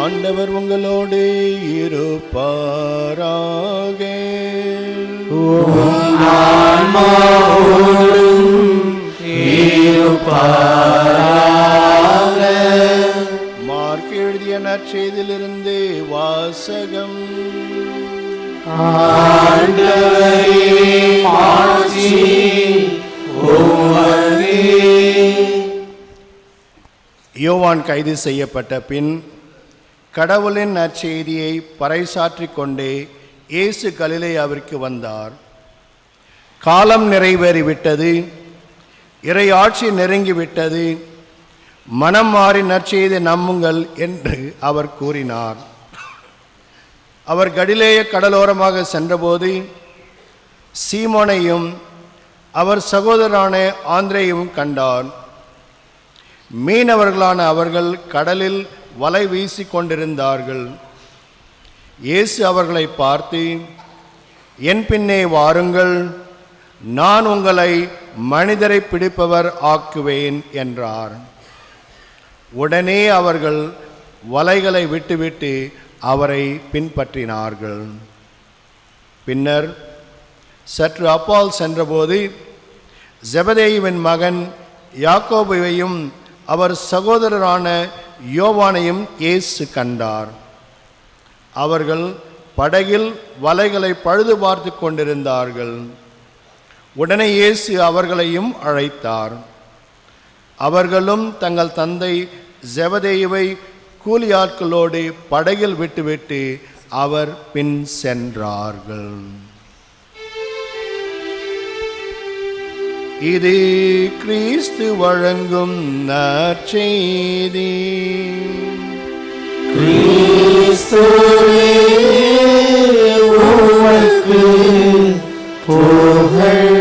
ஆண்டவர் உங்களோடு இருப்பாராக. மார்க் எழுதிய நற்செய்தியிலிருந்து வாசகம். யோவான் கைது செய்யப்பட்ட பின் கடவுளின் நற்செய்தியை பறைசாற்றிக் கொண்டே இயேசு கலிலேயாவிற்கு வந்தார். காலம் நிறைவேறிவிட்டது, இறை ஆட்சி நெருங்கிவிட்டது, மனம் மாறி நற்செய்தி நம்புங்கள் என்று அவர் கூறினார். அவர் கலிலேய கடலோரமாக சென்றபோது சீமோனையும் அவர் சகோதரரான ஆந்திரேயையும் கண்டார். மீனவர்களான அவர்கள் கடலில் வலை வீசி கொண்டிருந்தார்கள். இயேசு அவர்களை பார்த்து, என் பின்னே வாருங்கள், நான் உங்களை மனிதரை பிடிப்பவர் ஆக்குவேன் என்றார். உடனே அவர்கள் வலைகளை விட்டுவிட்டு அவரை பின்பற்றினார்கள். பின்னர் சற்று அப்பால் சென்றபோது செபதேயுவின் மகன் யாக்கோபுவையும் அவர் சகோதரரான யோவானையும் இயேசு கண்டார். அவர்கள் படகில் வலைகளை பழுது பார்த்து கொண்டிருந்தார்கள். உடனே இயேசு அவர்களையும் அழைத்தார். அவர்களும் தங்கள் தந்தை செபதேயுவை கூலியாட்களோடு படகில் விட்டுவிட்டு அவர் பின் சென்றார்கள். இது கிறிஸ்து வழங்கும் நற்செய்தி. கிறிஸ்துவே உமக்கு புகழ்.